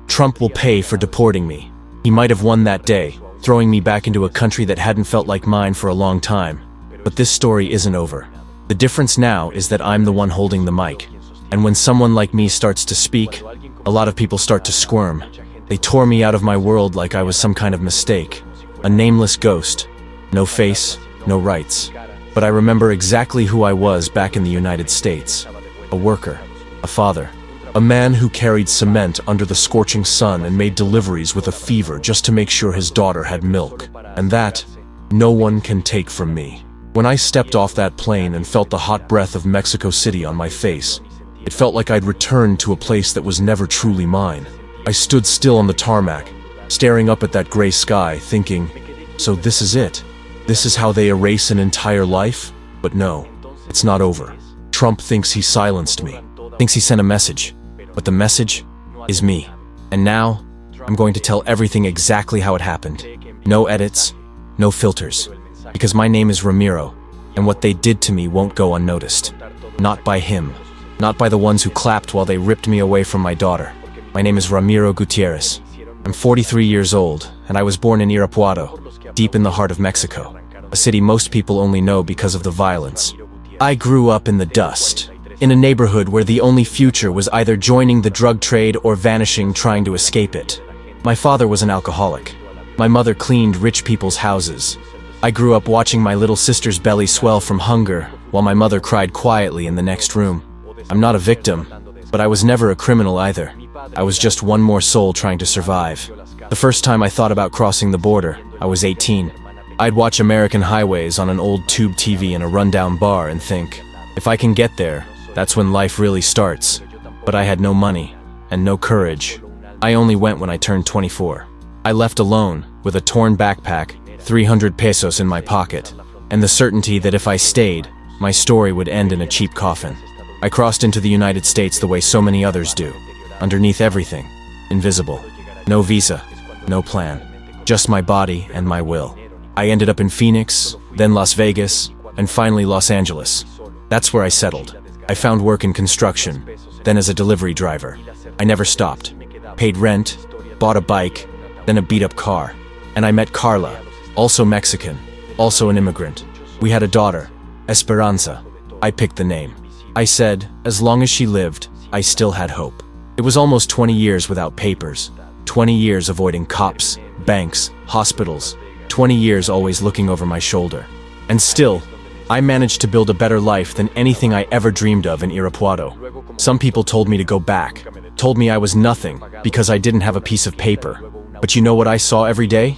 Trump will pay for deporting me. He might have won that day, throwing me back into a country that hadn't felt like mine for a long time. But this story isn't over. The difference now is that I'm the one holding the mic. And when someone like me starts to speak, a lot of people start to squirm. They tore me out of my world like I was some kind of mistake. A nameless ghost. No face, no rights. But I remember exactly who I was back in the United States. A worker, a father, a man who carried cement under the scorching sun and made deliveries with a fever just to make sure his daughter had milk. And that, no one can take from me. When I stepped off that plane and felt the hot breath of Mexico City on my face, it felt like I'd returned to a place that was never truly mine. I stood still on the tarmac, staring up at that gray sky, thinking, so this is it? This is how they erase an entire life? But no, it's not over. Trump thinks he silenced me, thinks he sent a message, but the message is me. And now, I'm going to tell everything exactly how it happened. No edits, no filters, because my name is Ramiro, and what they did to me won't go unnoticed. Not by him, not by the ones who clapped while they ripped me away from my daughter. My name is Ramiro Gutierrez. I'm 43 years old, and I was born in Irapuato, deep in the heart of Mexico, a city most people only know because of the violence. I grew up in the dust, in a neighborhood where the only future was either joining the drug trade or vanishing trying to escape it. My father was an alcoholic. My mother cleaned rich people's houses. I grew up watching my little sister's belly swell from hunger, while my mother cried quietly in the next room. I'm not a victim, but I was never a criminal either. I was just one more soul trying to survive. The first time I thought about crossing the border, I was 18. I'd watch American highways on an old tube TV in a rundown bar and think, if I can get there, that's when life really starts. But I had no money, and no courage. I only went when I turned 24. I left alone, with a torn backpack, 300 pesos in my pocket, and the certainty that if I stayed, my story would end in a cheap coffin. I crossed into the United States the way so many others do. Underneath everything, invisible. No visa, no plan. Just my body and my will. I ended up in Phoenix, then Las Vegas, and finally Los Angeles. That's where I settled. I found work in construction, then as a delivery driver. I never stopped. Paid rent, bought a bike, then a beat-up car. And I met Carla, also Mexican, also an immigrant. We had a daughter, Esperanza. I picked the name. I said, as long as she lived, I still had hope. It was almost 20 years without papers. 20 years avoiding cops, banks, hospitals. 20 years always looking over my shoulder. And still, I managed to build a better life than anything I ever dreamed of in Irapuato. Some people told me to go back, told me I was nothing because I didn't have a piece of paper. But you know what I saw every day?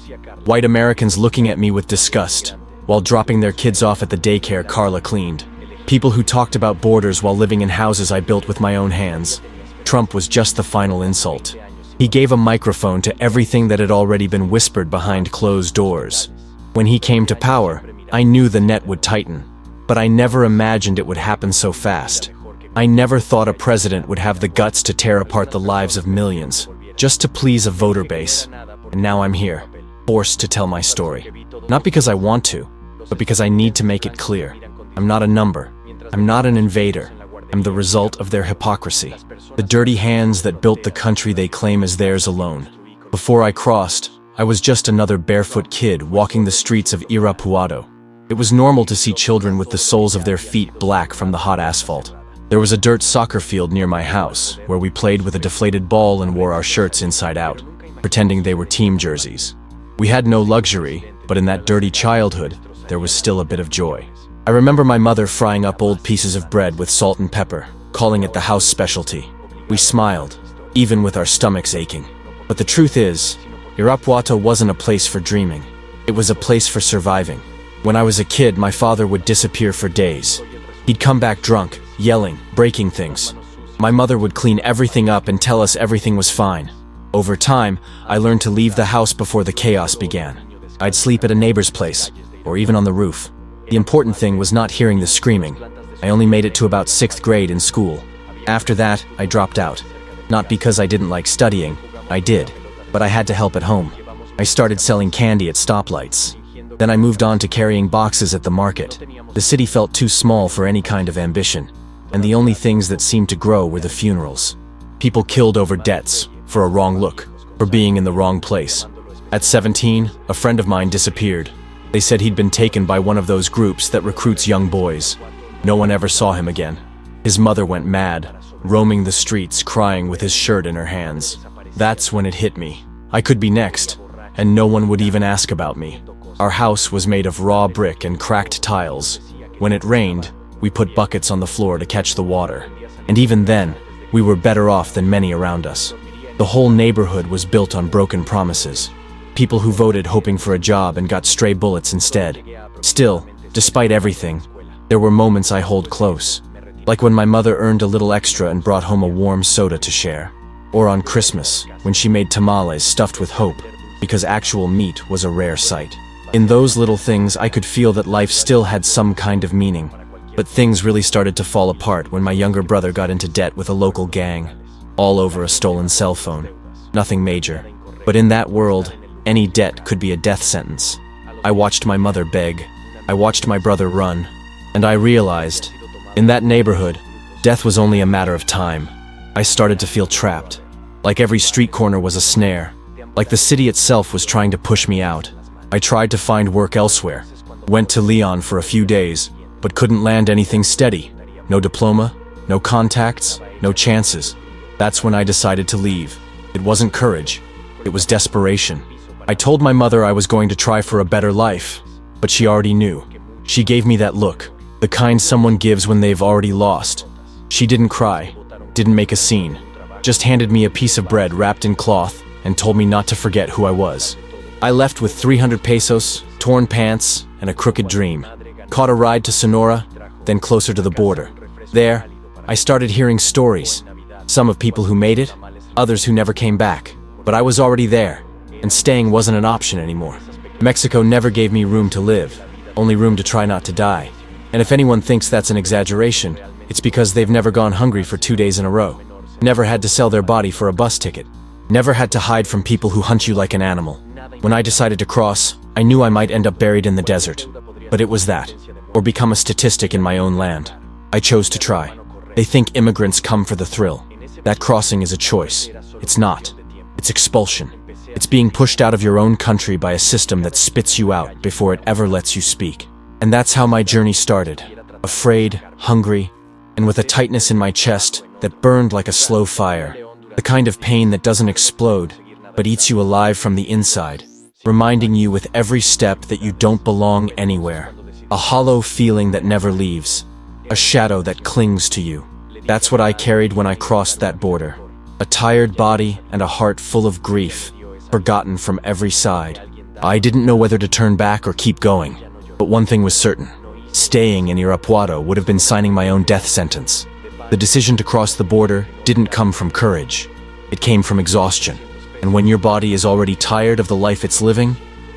White Americans looking at me with disgust, while dropping their kids off at the daycare Carla cleaned. People who talked about borders while living in houses I built with my own hands. Trump was just the final insult. He gave a microphone to everything that had already been whispered behind closed doors. When he came to power, I knew the net would tighten, but I never imagined it would happen so fast. I never thought a president would have the guts to tear apart the lives of millions, just to please a voter base. And now I'm here, forced to tell my story. Not because I want to, but because I need to make it clear. I'm not a number. I'm not an invader. I'm the result of their hypocrisy. The dirty hands that built the country they claim as theirs alone. Before I crossed, I was just another barefoot kid walking the streets of Irapuato. It was normal to see children with the soles of their feet black from the hot asphalt. There was a dirt soccer field near my house, where we played with a deflated ball and wore our shirts inside out, pretending they were team jerseys. We had no luxury, but in that dirty childhood, there was still a bit of joy. I remember my mother frying up old pieces of bread with salt and pepper, calling it the house specialty. We smiled, even with our stomachs aching. But the truth is, Irapuato wasn't a place for dreaming. It was a place for surviving. When I was a kid, my father would disappear for days. He'd come back drunk, yelling, breaking things. My mother would clean everything up and tell us everything was fine. Over time, I learned to leave the house before the chaos began. I'd sleep at a neighbor's place, or even on the roof. The important thing was not hearing the screaming. I only made it to about 6th grade in school. After that, I dropped out. Not because I didn't like studying, I did, but I had to help at home. I started selling candy at stoplights. Then I moved on to carrying boxes at the market. The city felt too small for any kind of ambition, and the only things that seemed to grow were the funerals. People killed over debts, for a wrong look, for being in the wrong place. At 17, a friend of mine disappeared. They said he'd been taken by one of those groups that recruits young boys. No one ever saw him again. His mother went mad, roaming the streets crying with his shirt in her hands. That's when it hit me. I could be next, and no one would even ask about me. Our house was made of raw brick and cracked tiles. When it rained, we put buckets on the floor to catch the water. And even then, we were better off than many around us. The whole neighborhood was built on broken promises. People who voted hoping for a job and got stray bullets instead. Still, despite everything, there were moments I hold close. Like when my mother earned a little extra and brought home a warm soda to share. Or on Christmas, when she made tamales stuffed with hope, because actual meat was a rare sight. In those little things, I could feel that life still had some kind of meaning. But things really started to fall apart when my younger brother got into debt with a local gang, all over a stolen cell phone. Nothing major. But in that world, any debt could be a death sentence. I watched my mother beg. I watched my brother run. And I realized, in that neighborhood, death was only a matter of time. I started to feel trapped. Like every street corner was a snare. Like the city itself was trying to push me out. I tried to find work elsewhere. Went to Leon for a few days, but couldn't land anything steady. No diploma, no contacts, no chances. That's when I decided to leave. It wasn't courage. It was desperation. I told my mother I was going to try for a better life, but she already knew. She gave me that look, the kind someone gives when they've already lost. She didn't cry, didn't make a scene, just handed me a piece of bread wrapped in cloth and told me not to forget who I was. I left with 300 pesos, torn pants, and a crooked dream. Caught a ride to Sonora, then closer to the border. There, I started hearing stories. Some of people who made it, others who never came back. But I was already there, and staying wasn't an option anymore. Mexico never gave me room to live, only room to try not to die. And if anyone thinks that's an exaggeration, it's because they've never gone hungry for 2 days in a row. Never had to sell their body for a bus ticket. Never had to hide from people who hunt you like an animal. When I decided to cross, I knew I might end up buried in the desert. But it was that, or become a statistic in my own land. I chose to try. They think immigrants come for the thrill. That crossing is a choice. It's not. It's expulsion. It's being pushed out of your own country by a system that spits you out before it ever lets you speak. And that's how my journey started. Afraid, hungry, and with a tightness in my chest that burned like a slow fire. The kind of pain that doesn't explode, but eats you alive from the inside, reminding you with every step that you don't belong anywhere. A hollow feeling that never leaves. A shadow that clings to you. That's what I carried when I crossed that border. A tired body and a heart full of grief, forgotten from every side. I didn't know whether to turn back or keep going. But one thing was certain. Staying in Irapuato would have been signing my own death sentence. The decision to cross the border didn't come from courage. It came from exhaustion. And when your body is already tired of the life it's living,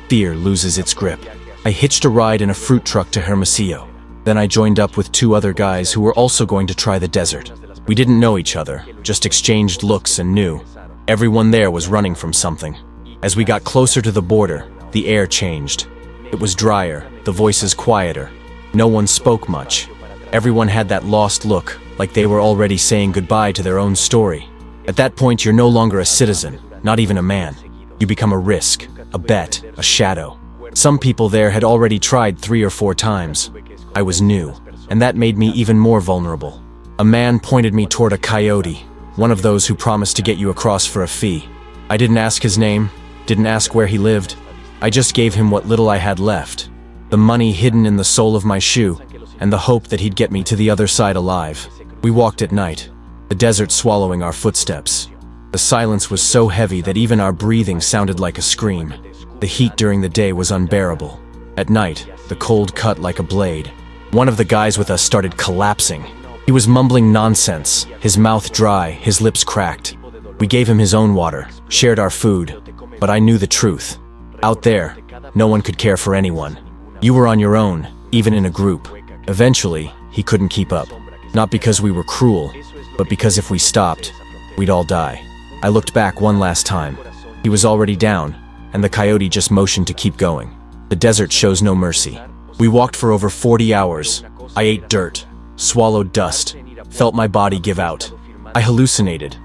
fear loses its grip. I hitched a ride in a fruit truck to Hermosillo. Then I joined up with 2 other guys who were also going to try the desert. We didn't know each other, just exchanged looks and knew. Everyone there was running from something. As we got closer to the border, the air changed. It was drier, the voices quieter. No one spoke much. Everyone had that lost look, like they were already saying goodbye to their own story. At that point, you're no longer a citizen, not even a man. You become a risk, a bet, a shadow. Some people there had already tried 3 or 4 times. I was new, and that made me even more vulnerable. A man pointed me toward a coyote, one of those who promised to get you across for a fee. I didn't ask his name, didn't ask where he lived. I just gave him what little I had left. The money hidden in the sole of my shoe, and the hope that he'd get me to the other side alive. We walked at night, the desert swallowing our footsteps. The silence was so heavy that even our breathing sounded like a scream. The heat during the day was unbearable. At night, the cold cut like a blade. One of the guys with us started collapsing. He was mumbling nonsense, his mouth dry, his lips cracked. We gave him his own water, shared our food, but I knew the truth. Out there, no one could care for anyone. You were on your own, even in a group. Eventually, he couldn't keep up. Not because we were cruel, but because if we stopped, we'd all die. I looked back one last time. He was already down, and the coyote just motioned to keep going. The desert shows no mercy. We walked for over 40 hours. I ate dirt, swallowed dust, felt my body give out. I hallucinated.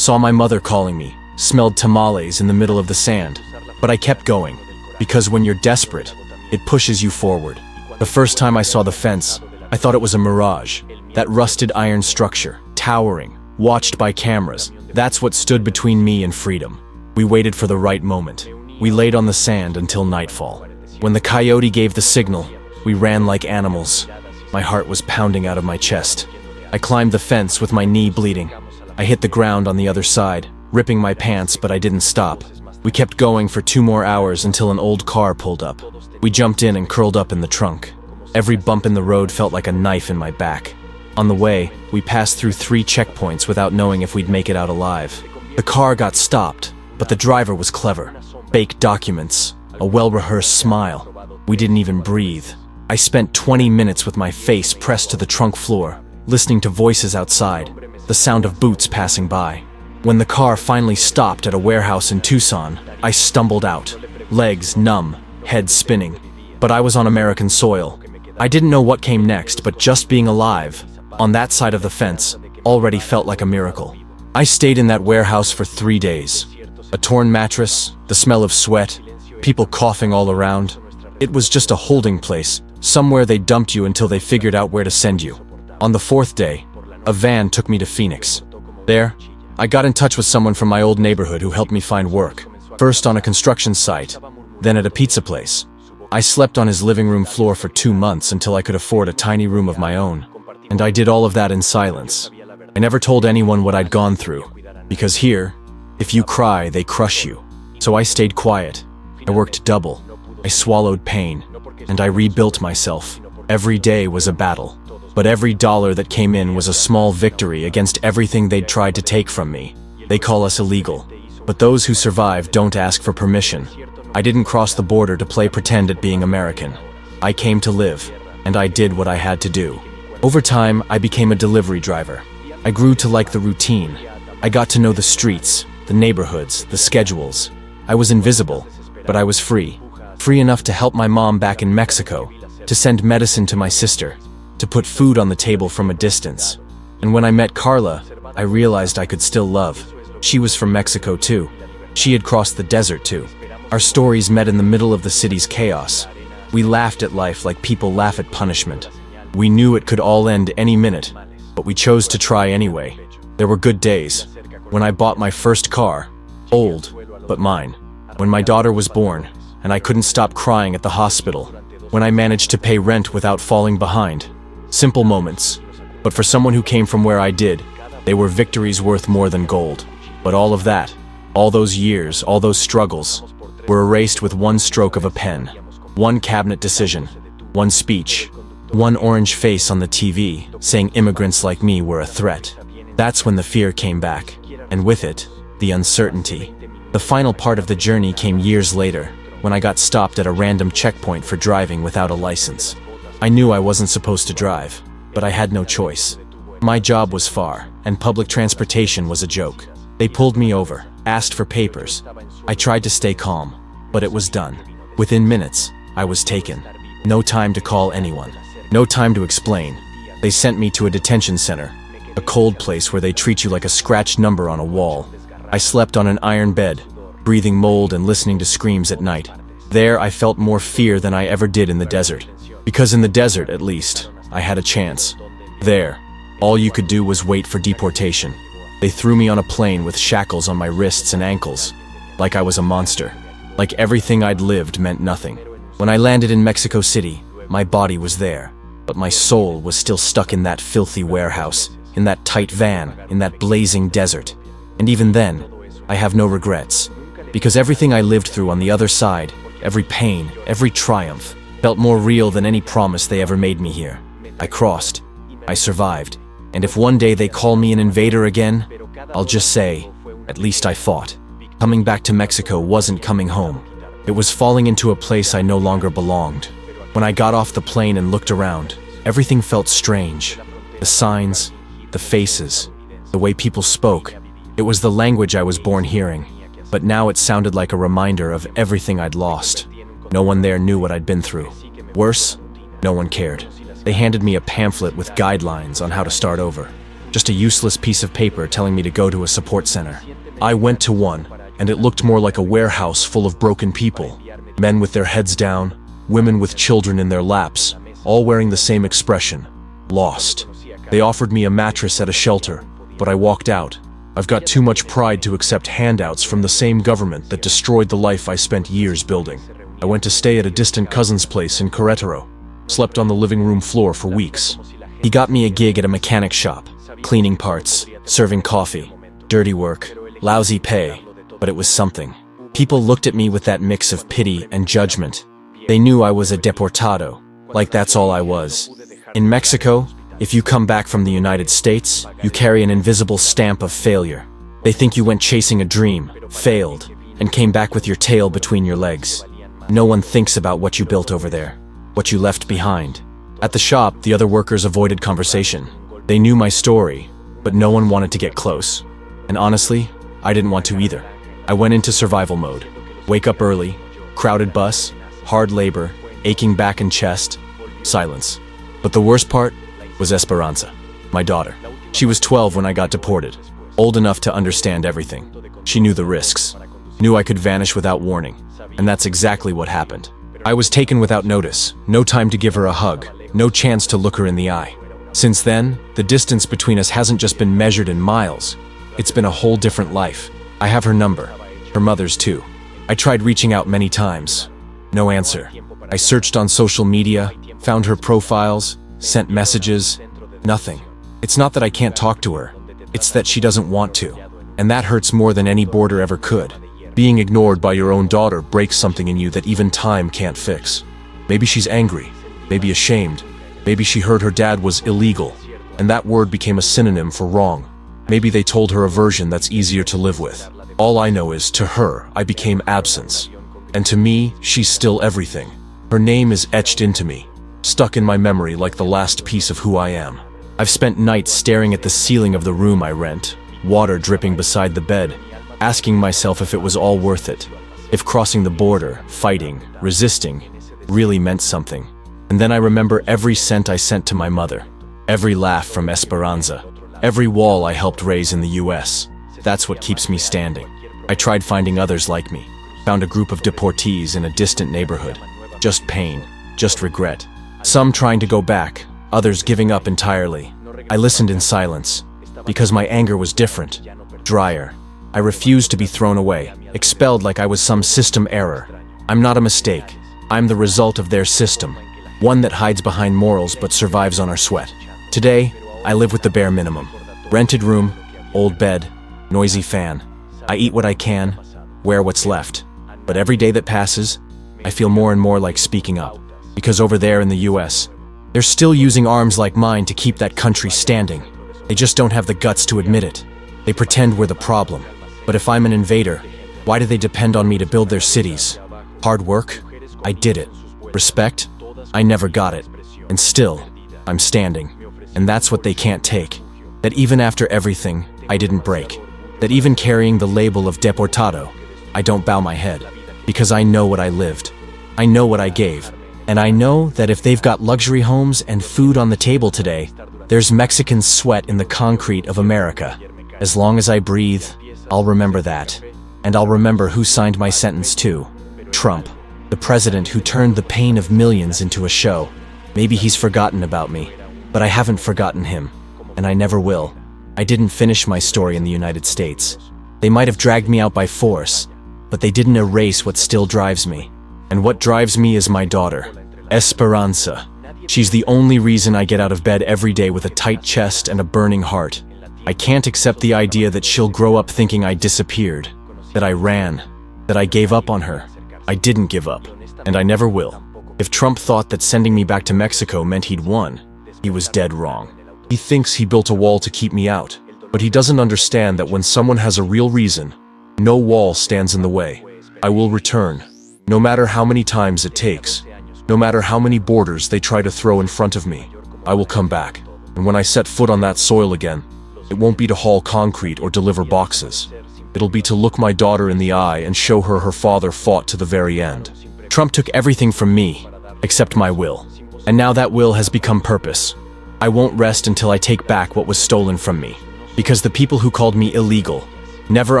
saw my mother calling me, smelled tamales in the middle of the sand. But I kept going, because when you're desperate, it pushes you forward. The first time I saw the fence, I thought it was a mirage. That rusted iron structure, towering, watched by cameras, that's what stood between me and freedom. We waited for the right moment. We laid on the sand until nightfall. When the coyote gave the signal, we ran like animals. My heart was pounding out of my chest. I climbed the fence with my knee bleeding. I hit the ground on the other side, ripping my pants, but I didn't stop. We kept going for 2 more hours until an old car pulled up. We jumped in and curled up in the trunk. Every bump in the road felt like a knife in my back. On the way, we passed through 3 checkpoints without knowing if we'd make it out alive. The car got stopped, but the driver was clever. Fake documents, a well-rehearsed smile. We didn't even breathe. I spent 20 minutes with my face pressed to the trunk floor, listening to voices outside, the sound of boots passing by. When the car finally stopped at a warehouse in Tucson, I stumbled out, legs numb, head spinning. But I was on American soil. I didn't know what came next, but just being alive, on that side of the fence, already felt like a miracle. I stayed in that warehouse for 3 days. A torn mattress, the smell of sweat, people coughing all around. It was just a holding place, somewhere they dumped you until they figured out where to send you. On the 4th day, a van took me to Phoenix. There, I got in touch with someone from my old neighborhood who helped me find work. First on a construction site, then at a pizza place. I slept on his living room floor for 2 months until I could afford a tiny room of my own. And I did all of that in silence. I never told anyone what I'd gone through, because here, if you cry, they crush you. So I stayed quiet. I worked double. I swallowed pain, and I rebuilt myself. Every day was a battle, but every dollar that came in was a small victory against everything they'd tried to take from me. They call us illegal, but those who survive don't ask for permission. I didn't cross the border to play pretend at being American. I came to live, and I did what I had to do. Over time, I became a delivery driver. I grew to like the routine. I got to know the streets, the neighborhoods, the schedules. I was invisible, but I was free. Free enough to help my mom back in Mexico, to send medicine to my sister, to put food on the table from a distance. And when I met Carla, I realized I could still love. She was from Mexico too. She had crossed the desert too. Our stories met in the middle of the city's chaos. We laughed at life like people laugh at punishment. We knew it could all end any minute, but we chose to try anyway. There were good days. When I bought my first car, old, but mine. When my daughter was born, and I couldn't stop crying at the hospital. When I managed to pay rent without falling behind. Simple moments. But for someone who came from where I did, they were victories worth more than gold. But all of that, all those years, all those struggles, were erased with one stroke of a pen. One cabinet decision, one speech, one orange face on the TV saying immigrants like me were a threat. That's when the fear came back, and with it, the uncertainty. The final part of the journey came years later, when I got stopped at a random checkpoint for driving without a license. I knew I wasn't supposed to drive, but I had no choice. My job was far, and public transportation was a joke. They pulled me over, asked for papers. I tried to stay calm, but it was done. Within minutes, I was taken. No time to call anyone. No time to explain. They sent me to a detention center, a cold place where they treat you like a scratched number on a wall. I slept on an iron bed, breathing mold and listening to screams at night. There, I felt more fear than I ever did in the desert. Because in the desert, at least, I had a chance. There, all you could do was wait for deportation. They threw me on a plane with shackles on my wrists and ankles, like I was a monster. Like everything I'd lived meant nothing. When I landed in Mexico City, my body was there, but my soul was still stuck in that filthy warehouse, in that tight van, in that blazing desert. And even then, I have no regrets, because everything I lived through on the other side, every pain, every triumph, felt more real than any promise they ever made me here. I crossed, I survived, and if one day they call me an invader again, I'll just say, at least I fought. Coming back to Mexico wasn't coming home. It was falling into a place I no longer belonged. When I got off the plane and looked around, everything felt strange. The signs, the faces, the way people spoke. It was the language I was born hearing, but now it sounded like a reminder of everything I'd lost. No one there knew what I'd been through. Worse, no one cared. They handed me a pamphlet with guidelines on how to start over. just a useless piece of paper telling me to go to a support center. I went to one, and it looked more like a warehouse full of broken people. Men with their heads down, women with children in their laps, all wearing the same expression: lost. They offered me a mattress at a shelter, but I walked out. I've got too much pride to accept handouts from the same government that destroyed the life I spent years building. I went to stay at a distant cousin's place in Querétaro, slept on the living room floor for weeks. He got me a gig at a mechanic shop, cleaning parts, serving coffee, dirty work, lousy pay, but it was something. People looked at me with that mix of pity and judgment. They knew I was a deportado, like that's all I was. In Mexico, if you come back from the United States, you carry an invisible stamp of failure. They think you went chasing a dream, failed, and came back with your tail between your legs. No one thinks about what you built over there, what you left behind. At the shop, the other workers avoided conversation. They knew my story, but no one wanted to get close. And honestly, I didn't want to either. I went into survival mode. Wake up early, crowded bus, hard labor, aching back and chest, silence. But the worst part was Esperanza, my daughter. She was 12 when I got deported, old enough to understand everything. She knew the risks, knew I could vanish without warning, and that's exactly what happened. I was taken without notice, no time to give her a hug, no chance to look her in the eye. Since then, the distance between us hasn't just been measured in miles, it's been a whole different life. I have her number, her mother's too. I tried reaching out many times, no answer. I searched on social media, found her profiles, sent messages, nothing. It's not that I can't talk to her, it's that she doesn't want to. And that hurts more than any border ever could. Being ignored by your own daughter breaks something in you that even time can't fix. Maybe she's angry, maybe ashamed, maybe she heard her dad was illegal, and that word became a synonym for wrong. Maybe they told her a version that's easier to live with. All I know is, to her, I became absence. And to me, she's still everything. Her name is etched into me, stuck in my memory like the last piece of who I am. I've spent nights staring at the ceiling of the room I rent, water dripping beside the bed, asking myself if it was all worth it, if crossing the border, fighting, resisting, really meant something. And then I remember every cent I sent to my mother, every laugh from Esperanza, every wall I helped raise in the US. That's what keeps me standing. I tried finding others like me, found a group of deportees in a distant neighborhood. Just pain, just regret. Some trying to go back, others giving up entirely. I listened in silence, because my anger was different, drier. I refused to be thrown away, expelled like I was some system error. I'm not a mistake. I'm the result of their system, one that hides behind morals but survives on our sweat. Today, I live with the bare minimum. Rented room, old bed, noisy fan. I eat what I can, wear what's left. But every day that passes, I feel more and more like speaking up. Because over there in the US, they're still using arms like mine to keep that country standing. They just don't have the guts to admit it. They pretend we're the problem. But if I'm an invader, why do they depend on me to build their cities? Hard work? I did it. Respect? I never got it. And still, I'm standing. And that's what they can't take. That even after everything, I didn't break. That even carrying the label of deportado, I don't bow my head. Because I know what I lived. I know what I gave. And I know that if they've got luxury homes and food on the table today, there's Mexican sweat in the concrete of America. As long as I breathe, I'll remember that. And I'll remember who signed my sentence too. Trump, the president who turned the pain of millions into a show. Maybe he's forgotten about me, but I haven't forgotten him. And I never will. I didn't finish my story in the United States. They might have dragged me out by force, but they didn't erase what still drives me. And what drives me is my daughter, Esperanza. She's the only reason I get out of bed every day with a tight chest and a burning heart. I can't accept the idea that she'll grow up thinking I disappeared, that I ran, that I gave up on her. I didn't give up, and I never will. If Trump thought that sending me back to Mexico meant he'd won, he was dead wrong. He thinks he built a wall to keep me out, but he doesn't understand that when someone has a real reason, no wall stands in the way. I will return, no matter how many times it takes, no matter how many borders they try to throw in front of me. I will come back, and when I set foot on that soil again, it won't be to haul concrete or deliver boxes. It'll be to look my daughter in the eye and show her her father fought to the very end. Trump took everything from me, except my will. And now that will has become purpose. I won't rest until I take back what was stolen from me. Because the people who called me illegal never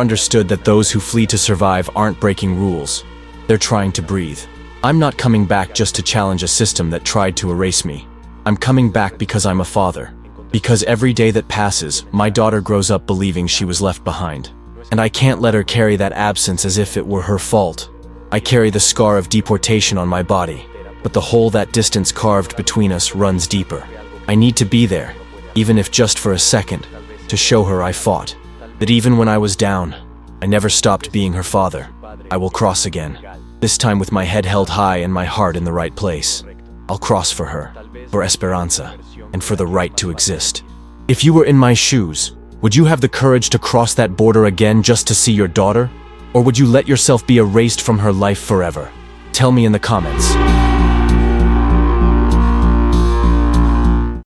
understood that those who flee to survive aren't breaking rules. They're trying to breathe. I'm not coming back just to challenge a system that tried to erase me. I'm coming back because I'm a father. Because every day that passes, my daughter grows up believing she was left behind. And I can't let her carry that absence as if it were her fault. I carry the scar of deportation on my body, but the hole that distance carved between us runs deeper. I need to be there, even if just for a second, to show her I fought. That even when I was down, I never stopped being her father. I will cross again, this time with my head held high and my heart in the right place. I'll cross for her, for Esperanza, and for the right to exist. If you were in my shoes, would you have the courage to cross that border again just to see your daughter? Or would you let yourself be erased from her life forever? Tell me in the comments.